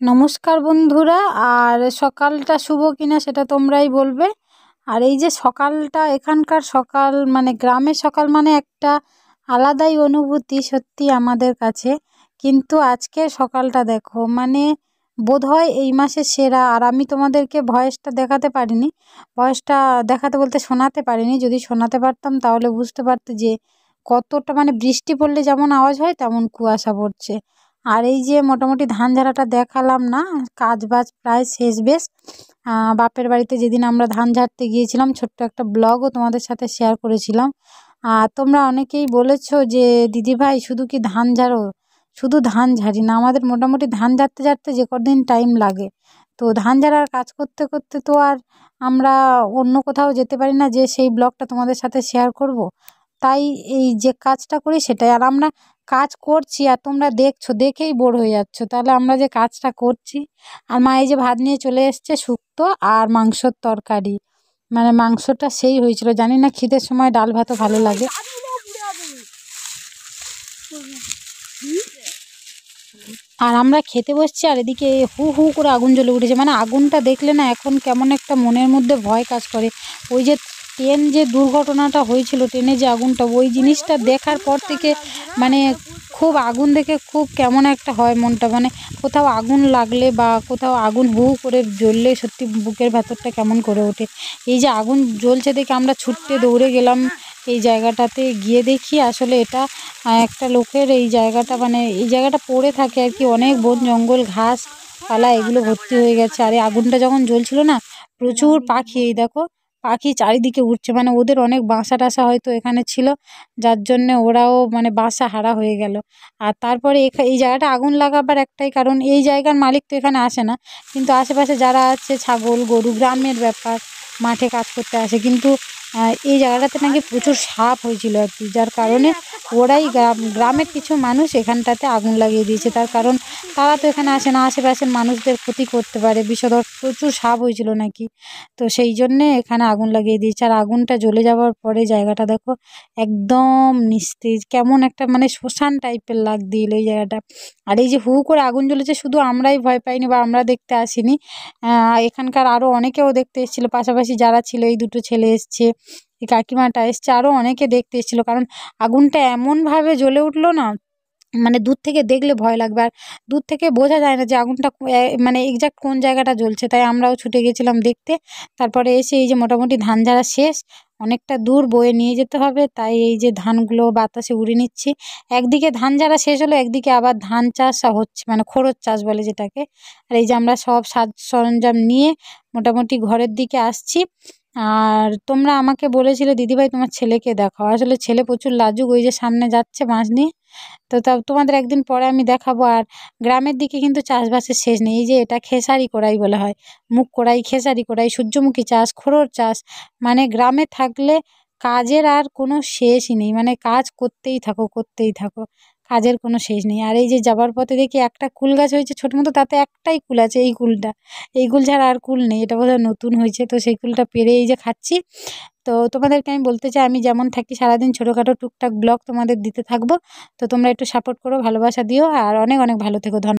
নমস্কার বন্ধুরা। আর সকালটা শুভ কিনা সেটা তোমরাই বলবে। আর এই যে সকালটা, এখানকার সকাল মানে গ্রামের সকাল মানে একটা আলাদাই অনুভূতি সত্যি আমাদের কাছে। কিন্তু আজকে সকালটা দেখো, মানে বোধহয় এই মাসের সেরা। আর আমি তোমাদেরকে ভয়েসটা দেখাতে পারিনি, ভয়েসটা দেখাতে বলতে শোনাতে পারিনি। যদি শোনাতে পারতাম তাহলে বুঝতে পারতে যে কতটা, মানে বৃষ্টি পড়লে যেমন আওয়াজ হয় তেমন কুয়াশা পড়ছে। আর এই যে মোটামুটি ধান ঝাড়াটা দেখালাম না, কাজ বাজ প্রায় শেষ বেশ। বাপের বাড়িতে যেদিন আমরা ধান ঝাড়তে গিয়েছিলাম, ছোট্ট একটা ব্লগও তোমাদের সাথে শেয়ার করেছিলাম। আর তোমরা অনেকেই বলেছো যে দিদিভাই শুধু কি ধান ঝাড়ো? শুধু ধান ঝাড়ি না, আমাদের মোটামুটি ধান ঝাড়তে ঝাড়তে যে কদিন টাইম লাগে, তো ধান ঝাড়ার কাজ করতে করতে তো আর আমরা অন্য কোথাও যেতে পারি না যে সেই ব্লগটা তোমাদের সাথে শেয়ার করব। তাই এই যে কাজটা করি সেটাই। আর আমরা কাজ করছি আর তোমরা দেখছো, দেখেই বোর হয়ে যাচ্ছ, তাহলে আমরা যে কাজটা করছি। আর মা এই যে ভাত নিয়ে চলে এসছে, শুক্তো আর মাংসর তরকারি। মানে মাংসটা সেই হয়েছিল, জানি না খিদের সময় ডাল ভাতও ভালো লাগে। আর আমরা খেতে বসছি আর এদিকে হু হু করে আগুন জ্বলে উঠেছে। মানে আগুনটা দেখলে না এখন কেমন একটা মনের মধ্যে ভয় কাজ করে। ওই যে ট্রেন যে দুর্ঘটনাটা হয়েছিল, ট্রেনে যে আগুনটা, ওই জিনিসটা দেখার পর থেকে মানে খুব আগুন দেখে খুব কেমন একটা হয় মনটা। মানে কোথাও আগুন লাগলে বা কোথাও আগুন হু হু করে জ্বললে সত্যি বুকের ভেতরটা কেমন করে ওঠে। এই যে আগুন জ্বলছে দেখে আমরা ছুটতে দৌড়ে গেলাম এই জায়গাটাতে, গিয়ে দেখি আসলে এটা একটা লোকের এই জায়গাটা, মানে এই জায়গাটা পড়ে থাকে আর কি, অনেক বন জঙ্গল ঘাস পালা এগুলো ভর্তি হয়ে গেছে। আর এই আগুনটা যখন জ্বলছিল না, প্রচুর পাখি, এই দেখো পাখি চারিদিকে উঠছে। মানে ওদের অনেক বাসা টাসা হয়তো এখানে ছিল, যার জন্য ওরাও মানে বাসা হারা হয়ে গেল। আর তারপরে এই জায়গাটা আগুন লাগাবার একটাই কারণ, এই জায়গার মালিক তো এখানে আসে না, কিন্তু আশেপাশে যারা আছে ছাগল গরু, গ্রামের ব্যাপার, মাঠে কাজ করতে আসে। কিন্তু এই জায়গাটাতে নাকি প্রচুর সাপ হয়েছিল আর কি, যার কারণে ওরাই গ্রামের কিছু মানুষ এখানটাতে আগুন লাগিয়ে দিয়েছে। তার কারণ তারা তো এখানে আসে না, আশেপাশের মানুষদের ক্ষতি করতে পারে, বিষধর প্রচুর সাপ হয়েছিল নাকি, তো সেই জন্যে এখানে আগুন লাগিয়ে দিয়েছে। আর আগুনটা জ্বলে যাওয়ার পরে জায়গাটা দেখো একদম নিস্তেজ, কেমন একটা মানে শ্মশান টাইপের লাগছিল এই জায়গাটা। আর এই যে হু হু করে আগুন জ্বলেছে, শুধু আমরাই ভয় পাইনি বা আমরা দেখতে আসিনি, এখানকার আরও অনেকেও দেখতে এসেছিল। পাশাপাশি যারা ছিল, এই দুটো ছেলে এসছে, এই কাকিমাটা এসছে, আরও অনেকে দেখতে এসেছিল। কারণ আগুনটা এমনভাবে জ্বলে উঠলো না, মানে দূর থেকে দেখলে ভয় লাগবে। আর দূর থেকে বোঝা যায় না যে আগুনটা মানে এক্সাক্ট কোন জায়গাটা জ্বলছে, তাই আমরাও ছুটে গেছিলাম দেখতে। তারপরে এসে এই যে মোটামুটি ধান ঝাড়া শেষ, অনেকটা দূর বয়ে নিয়ে যেতে হবে, তাই এই যে ধানগুলো বাতাসে উড়ে নিচ্ছি। একদিকে ধান ঝাড়া শেষ হলো, একদিকে আবার ধান চাষ হচ্ছে, মানে খড়র চাষ বলে যেটাকে। আর এই যে আমরা সব সাজ সরঞ্জাম নিয়ে মোটামুটি ঘরের দিকে আসছি। আর তোমরা আমাকে বলেছিলে দিদিভাই তোমার ছেলেকে দেখাও, আসলে ছেলে প্রচুর লাজুক, ওই যে সামনে যাচ্ছে বাঁশ নিয়ে। তো তা তোমাদের একদিন পরে আমি দেখাবো। আর গ্রামের দিকে কিন্তু চাষবাসের শেষ নেই। এই যে এটা খেসারি কড়াই বলা হয়, মুগ কড়াই, খেসারি কড়াই, সূর্যমুখী চাষ, খড়র চাষ। মানে গ্রামে থাকলে কাজের আর কোনো শেষই নেই, মানে কাজ করতেই থাকো করতেই থাকো, কাজের কোনো শেষ নেই। আর এই যে যাবার পথে দেখি একটা কুল গাছ হয়েছে ছোট মতো, তাতে একটাই কুল আছে, এই কুলটা, এই কুল ছাড়া আর কুল নেই। এটা বোধহয় নতুন হয়েছে, তো সেই কুলটা পেরে এই যে খাচ্ছি। তো তোমাদেরকে আমি বলতে চাই, আমি যেমন থাকি সারাদিন ছোটোখাটো টুকটাক ব্লগ তোমাদের দিতে থাকবো। তো তোমরা একটু সাপোর্ট করো, ভালোবাসা দিও, আর অনেক অনেক ভালো থেকো। ধন্যবাদ।